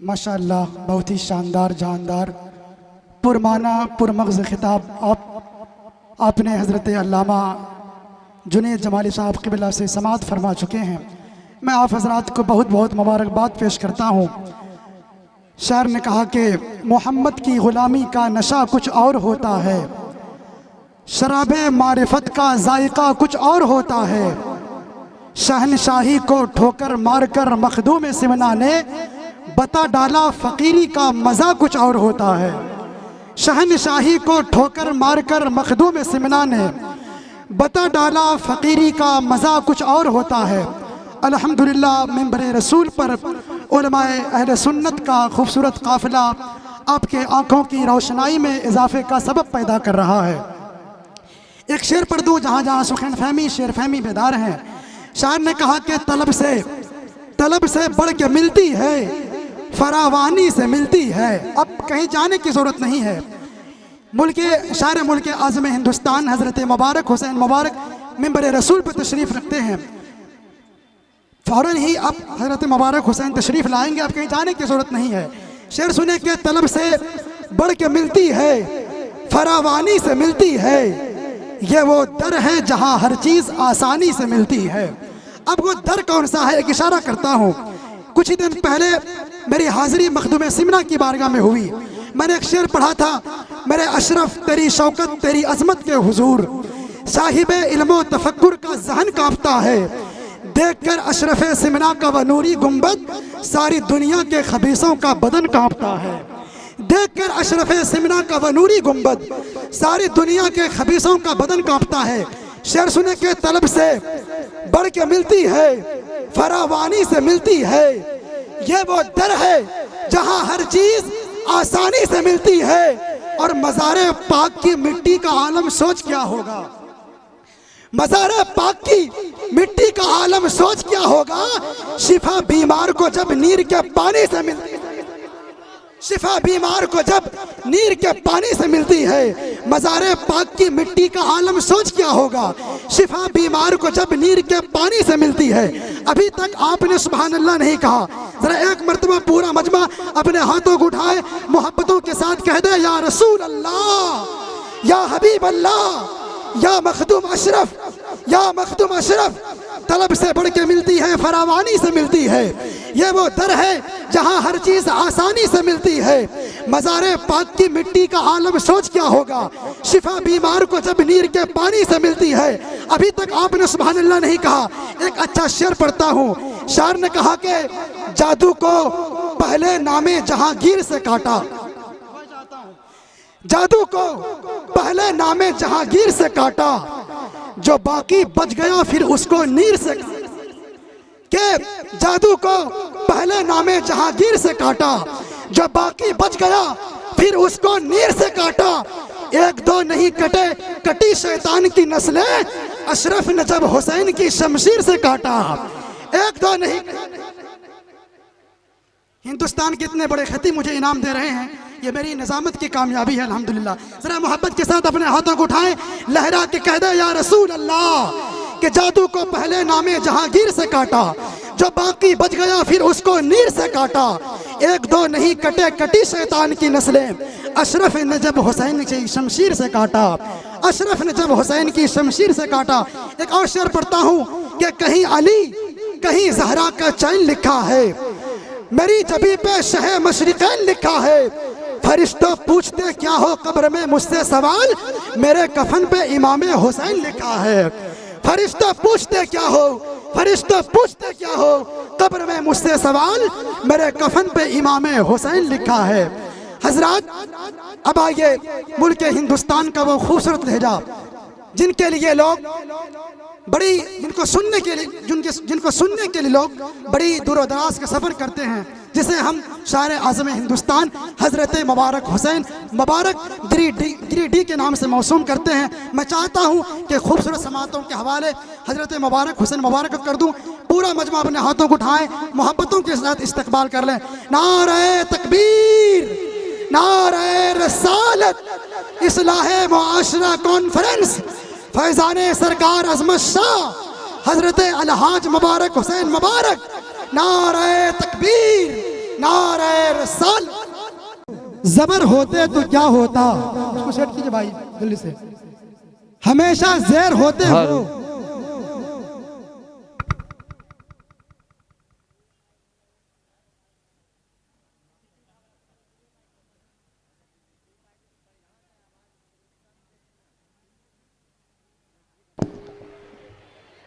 माशाअल्लाह, बहुत ही शानदार जानदार पुरमाना पुरमग़ज़ खिताब आपने हज़रत अल्लामा जुनैद जमाली साहब क़िबला से समाअत फरमा चुके हैं। मैं आप हज़रात को बहुत बहुत मुबारकबाद पेश करता हूँ। शायर ने कहा कि मोहम्मद की ग़ुलामी का नशा कुछ और होता है, शराबे मारिफत का जायका कुछ और होता है। शहनशाही को ठोकर मारकर मखदूम सिमना ने बता डाला फ़कीरी का मज़ा कुछ और होता है। शहनशाही को ठोकर मारकर मखदूम सिमना ने बता डाला फ़कीरी का मज़ा कुछ और होता है। अल्हम्दुलिल्लाह, मिंबर रसूल पर उलमाए अहले सुन्नत का खूबसूरत काफ़िला आपके आँखों की रोशनाई में इजाफे का सबब पैदा कर रहा है। एक शेर पढ़ दूँ, जहाँ जहाँ सुखैन फहमी शेर फहमी बेदार हैं। शायर ने कहा कि तलब से बढ़ के मिलती है, फरावानी से मिलती है। अब कहीं जाने की ज़रूरत नहीं है। शायर मुल्क आज़म हिंदुस्तान हज़रत मुबारक हुसैन मुबारक मिंबर रसूल पर तशरीफ़ रखते हैं। फ़ौरन ही अब हज़रत मुबारक हुसैन तशरीफ़ लाएंगे, अब कहीं जाने की ज़रूरत नहीं है। शेर सुने कि तलब से बढ़ के मिलती है, फरावानी से मिलती है। ये वो दर है जहाँ हर चीज़ आसानी से मिलती है। अब वो दर कौन सा है, एक इशारा करता हूँ। कुछ ही दिन पहले मेरी हाज़िरी मखदूम सिमना की बारगाह में हुई। मैंने एक शेर पढ़ा था, मेरे अशरफ तेरी शौकत तेरी अज़मत के हुजूर, साहिबे इल्मो तफक्कुर का ज़हन कांपता है। देखकर अशरफ सिमना का वह नूरी गुंबद, सारी दुनिया के खबीसों का बदन कांपता है। देखकर अशरफ सिमना का वह नूरी गुंबद, सारी दुनिया के खबीसों का बदन कांपता है। शेर सुने के तलब से बढ़ के मिलती है, फरावानी से मिलती है। ये वो दर है जहाँ हर चीज़ आसानी से मिलती है। और मज़ारे पाक की मिट्टी का आलम सोच क्या होगा, मज़ारे पाक की मिट्टी का आलम सोच क्या होगा। शिफा बीमार को जब नीर के पानी से मिलती है, शिफा बीमार को जब नीर के पानी से मिलती है। मज़ारे पाक की मिट्टी का आलम सोच क्या होगा। शिफा बीमार को जब नीर के पानी से मिलती है। अभी तक आपने सुभान अल्लाह नहीं कहा। जरा एक मर्तबा पूरा मजमा अपने हाथों को उठाए, मोहब्बतों के साथ कह दे, या रसूल अल्लाह, या हबीब अल्लाह, या मखदूम अशरफ, या मखदूम अशरफ। तलब से बढ़ के मिलती है, फरावानी से मिलती है। ये वो दर है जहाँ हर चीज़ आसानी से मिलती है। मज़ारे पाक की मिट्टी का आलम सोच क्या होगा। शिफा बीमार को जब नीर के पानी से मिलती है। अभी तक आपने सुभान अल्लाह नहीं कहा। एक अच्छा शेर पढ़ता हूँ। शायर ने कहा कि जादू को पहले नामे जहांगीर से काटा, जादू को पहले नामे जहांगीर से काटा, जो बाकी बच गया फिर उसको नीर से के जादू को पहले नामे जहांगीर से काटा, जो बाकी बच गया फिर उसको नीर से काटा। एक दो नहीं कटे कटी शैतान की नस्लें, अशरफ ने जब हुसैन की शमशीर से काटा। एक दो नहीं। हिंदुस्तान के इतने बड़े खतीब मुझे इनाम दे रहे हैं, ये मेरी निज़ामत की कामयाबी है अल्हम्दुलिल्लाह। ज़रा मोहब्बत के साथ अपने हाथों को उठाएं, लहरा के कह दे, या रसूल अल्लाह, कि जादू को पहले नामे जहांगीर से काटा, जो बाकी बच गया फिर उसको नीर से काटा। एक दो नहीं कटे कटी शैतान की नस्लें, अशरफ ने जब हुसैन की शमशीर से काटा, अशरफ ने जब हुसैन की शमशीर से काटा। एक और शेर पढ़ता हूँ कि कहीं अली कहीं जहरा का चैन लिखा है, मेरी जबी पे शह मशरिकैन लिखा है। फरिश्तों पूछते क्या हो कब्र में मुझसे सवाल, मेरे कफन पे इमामे हुसैन लिखा है। फरिश्तों पूछते क्या हो, फरिश्तों पूछते क्या हो कब्र में मुझसे सवाल, मेरे कफन पे इमामे हुसैन लिखा है। हजरात, अब आइए मुल्क हिंदुस्तान का वो खूबसूरत लहजा जिनके लिए लोग बड़ी, जिनको सुनने के लिए लोग बड़ी दूर दराज के सफ़र करते हैं, जिसे हम शायर आज़म हिंदुस्तान हज़रत मुबारक हुसैन मुबारक गिरिडीह के नाम से मौसूम करते हैं। मैं चाहता हूँ कि खूबसूरत समातों के हवाले हज़रत मुबारक हुसैन मुबारक कर दूँ। पूरा मजमा अपने हाथों को उठाएँ, मोहब्बतों के साथ इस्तकबाल कर लें। नारे तकबीर, नारे रसालत, इस्लाहे मुआशरा कॉन्फ्रेंस, फैज़ाने सरकार अज़मत शाह हज़रत अलहाज मुबारक हुसैन मुबारक। नारे तकबीर, नारे रसाल। जबर होते तो क्या होता, इसको सेट कीजिए भाई जल्दी से। हमेशा ज़ेर होते हो,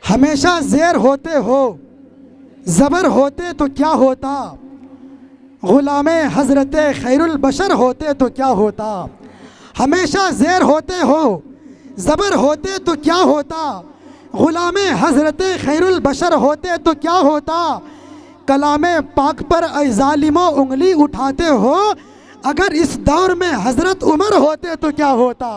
हमेशा ज़ेर होते हो, ज़बर होते तो क्या होता, ग़ुलाम हज़रत खैरुल बशर होते तो क्या होता। हमेशा ज़ेर होते हो, ज़बर होते तो क्या होता, ग़ुलाम हज़रत खैरुल बशर होते तो क्या होता। कलाम पाक पर ऐ ज़ालिमों उंगली उठाते हो, अगर इस दौर में हज़रत उमर होते तो क्या होता।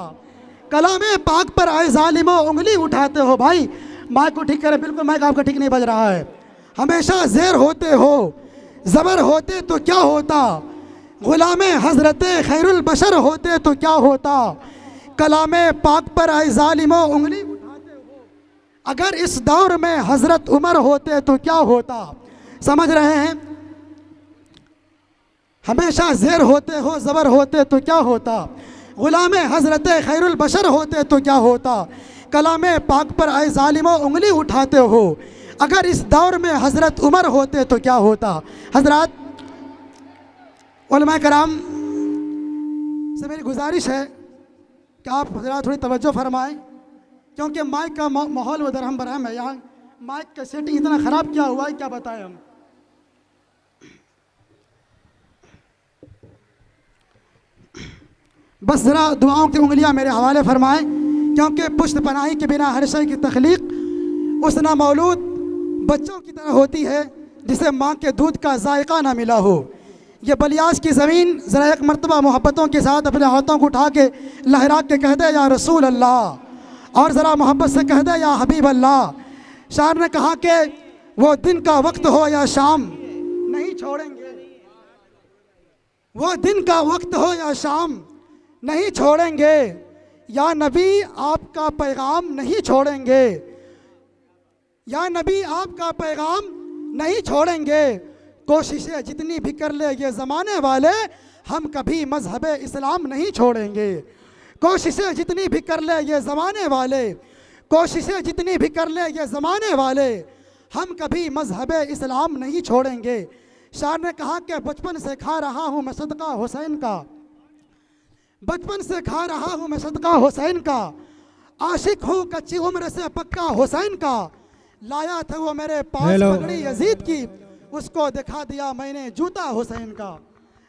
कलाम पाक पर ऐ ज़ालिमों उंगली उठाते हो। भाई माइक को ठीक करें, बिल्कुल माइक आपका ठीक नहीं बज रहा है। हमेशा ज़ेर होते हो, ज़बर होते तो क्या होता, ग़ुलाम हज़रत खैरुल बशर होते तो क्या होता। कलाम पाक पर ऐ ज़ालिमों उंगली उठाते हो, अगर इस दौर में हज़रत उमर होते तो क्या होता। समझ रहे हैं। हमेशा ज़ेर होते हो, ज़बर होते तो क्या होता, ग़ुलाम हज़रत खैरुल बशर होते तो क्या होता। कलाम पाक पर ऐ ज़ालिमों उंगली उठाते हो, अगर इस दौर में हज़रत उमर होते तो क्या होता। हज़रात उलमा कराम से मेरी गुजारिश है कि आप हज़रात थोड़ी तवज्जो फरमाएं, क्योंकि माइक का माहौल उधर हम बरहम है। यहाँ माइक का सेटिंग इतना ख़राब क्या हुआ है, क्या बताएं हम। बस ज़रा दुआओं की उंगलियां मेरे हवाले फरमाएं, क्योंकि पुश्त पनाही के बिना हर शय की तख्लीक उस नामौलूद बच्चों की तरह होती है जिसे माँ के दूध का जायका ना मिला हो। ये बलियास की ज़मीन ज़रा एक मरतबा मोहब्बतों के साथ अपने हाथों को उठा के लहरा के कह दे या रसूल अल्लाह, और ज़रा मोहब्बत से कह दे या हबीब अल्लाह। शायर ने कहा कि वो दिन का वक्त हो या शाम नहीं छोड़ेंगे, वो दिन का वक्त हो या शाम नहीं छोड़ेंगे, या नबी आपका पैगाम नहीं छोड़ेंगे, या नबी आपका पैगाम नहीं छोड़ेंगे। कोशिशें जितनी भी कर ले ये ज़माने वाले, हम कभी मज़हब इस्लाम नहीं छोड़ेंगे। कोशिशें जितनी भी कर ले ये ज़माने वाले, कोशिशें जितनी भी कर ले ये ज़माने वाले, हम कभी मज़हब इस्लाम नहीं छोड़ेंगे। शायर ने कहा कि बचपन से खा रहा हूँ मैं सदका हुसैन का, बचपन से खा रहा हूँ मैं सदका हुसैन का, आशिक हूँ कच्ची उम्र से पक्का हुसैन का। लाया था वो मेरे पास पगड़ी यजीद की, उसको दिखा दिया मैंने जूता हुसैन का।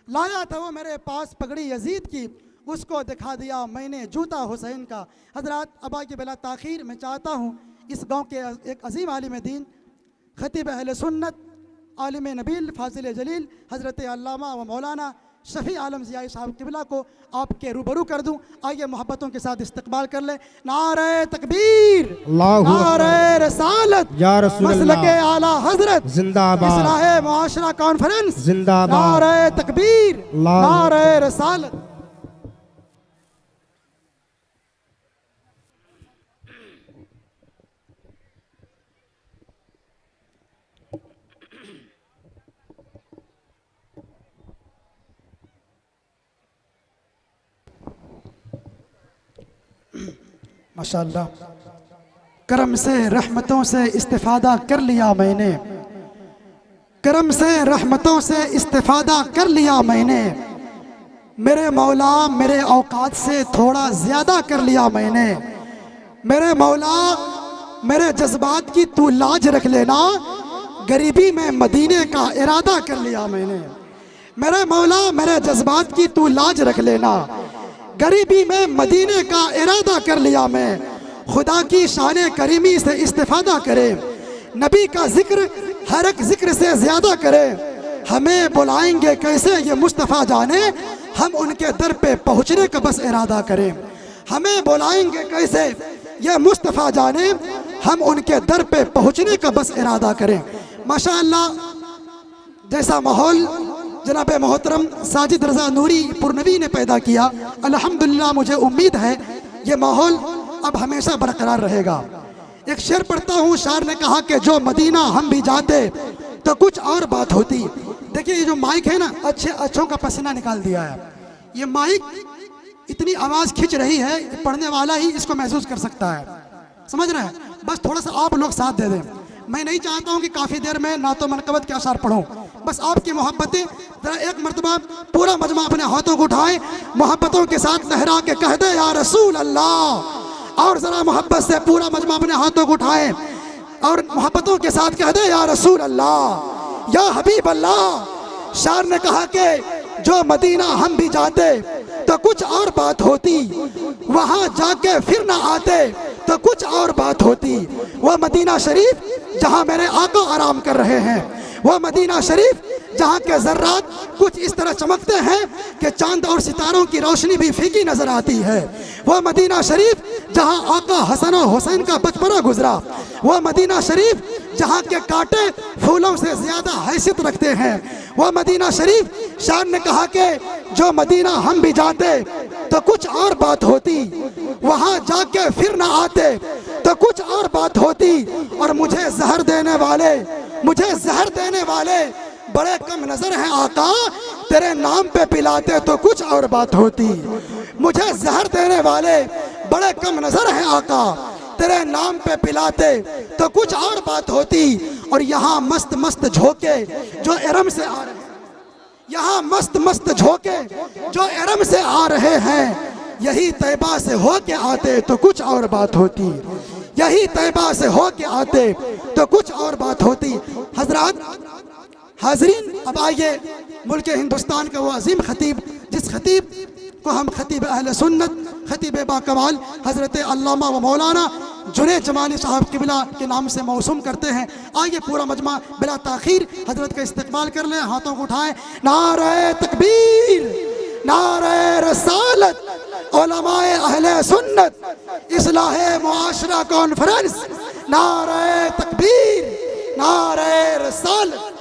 लाया था वो मेरे पास पगड़ी यजीद की, उसको दिखा दिया मैंने जूता हुसैन का। हज़रात अबा की बिला ताख़ीर मैं चाहता हूँ इस गांव के एक अजीम आलिम दीन, ख़तीब अहले सुन्नत, आलिम नबील, फाजिल जलील हज़रत अल्लामा व मौलाना शफ़ी आलम ज़ियाई साहब क़िबला को आपके रूबरू कर दूं। आइए मोहब्बतों के साथ इस्तकबाल कर ले। नारे तकबीर, नारे रसालत, मसलके आला हज़रत जिंदाबाद, इस्लाहे मुआशरा कॉन्फ्रेंस जिंदाबाद, नारे तकबीर, नारे रसालत। माशाअल्लाह, करम से रहमतों से इस्तिफादा कर लिया मैंने, करम से रहमतों से इस्तिफादा कर लिया मैंने, मेरे मौला मेरे औकात से थोड़ा ज़्यादा कर लिया मैंने। मेरे मौला मेरे जज्बात की तू लाज रख लेना, गरीबी में मदीने का इरादा कर लिया मैंने। मेरे मौला मेरे जज्बात की तू लाज रख लेना, गरीबी में मदीने का इरादा कर लिया मैं। खुदा की शान करीमी से इस्तिफादा करे, नबी का जिक्र हर एक जिक्र से ज़्यादा करे। हमें बुलाएंगे कैसे ये मुस्तफ़ा जाने, हम उनके दर पे पहुँचने का बस इरादा करें। हमें बुलाएंगे कैसे ये मुस्तफ़ा जाने, हम उनके दर पे पहुँचने का बस इरादा करें। माशाअल्लाह, जैसा माहौल जनाब मोहतरम साजिद रज़ा नूरी पुरनवी ने पैदा किया, अल्हम्दुलिल्लाह मुझे उम्मीद है ये माहौल अब हमेशा बरकरार रहेगा। एक शेर पढ़ता हूँ, शायर ने कहा कि जो मदीना हम भी जाते तो कुछ और बात होती। देखिए ये जो माइक है ना, अच्छों का पसीना निकाल दिया है। ये माइक इतनी आवाज़ खींच रही है, पढ़ने वाला ही इसको महसूस कर सकता है, समझ रहे हैं। बस थोड़ा सा आप लोग साथ दे दें। मैं नहीं चाहता हूँ कि काफ़ी देर में नातो मनकबत के अशार पढ़ूँ, बस आपकी मोहब्बतें ज़रा एक मरतबा पूरा मजमा अपने हाथों को उठाए, मोहब्बतों के साथ लहरा के कह दे या रसूल अल्लाह। और ज़रा मोहब्बत से पूरा मजमा अपने हाथों को उठाए और मोहब्बतों के साथ कह दे या रसूल अल्लाह, या हबीब अल्लाह। शार ने कहा कि जो मदीना हम भी जाते तो कुछ और बात होती, वहाँ जाके फिर ना आते तो कुछ और बात होती। वह मदीना शरीफ जहाँ मेरे आका आराम कर रहे हैं, वह मदीना शरीफ जहाँ के ज़र्रात कुछ इस तरह चमकते हैं कि चांद और सितारों की रोशनी भी फीकी नजर आती है। वह मदीना शरीफ जहाँ आका हसन और हुसैन का बचपना गुजरा, वह मदीना शरीफ जहाँ के कांटे फूलों से ज़्यादा हैसियत रखते हैं, वह मदीना शरीफ शान ने कहा कि जो मदीना हम भी जाते तो कुछ और बात होती, वहाँ जाके फिर ना आते तो कुछ और बात होती। और मुझे जहर देने वाले बड़े कम नजर हैं आका, तेरे नाम पे पिलाते तो कुछ और बात होती। मुझे जहर देने वाले बड़े कम नजर हैं आका, तेरे नाम पे पिलाते तो कुछ और बात होती। और यहाँ मस्त मस्त झोंके जो इरम से आ रहे हैं, यहाँ मस्त मस्त झोंके जो इरम से आ रहे हैं, यही तैबा से हो के आते तो कुछ और बात होती। यही तैबा से हो के आते तो कुछ और बात होती। हजरात हाजरीन, अब आइए मुल्क हिंदुस्तान का वो अजीम खतीब, जिस खतीब को हम खतीब अहले सुन्नत, खतीब बाकमाल हज़रत अल्लामा व मौलाना जुनैद जमाली साहब किबला के नाम से मौसूम करते हैं। आइए पूरा मजमा बिला ताखीर हजरत का इस्तकबाल कर लें, हाथों को उठाएं। नारे तकबीर, नारे रसालत, उलमाए अहले सुन्नत, इस्लाहे मुआशरा कॉन्फ्रेंस। नारे तकबीर, नारे रसालत।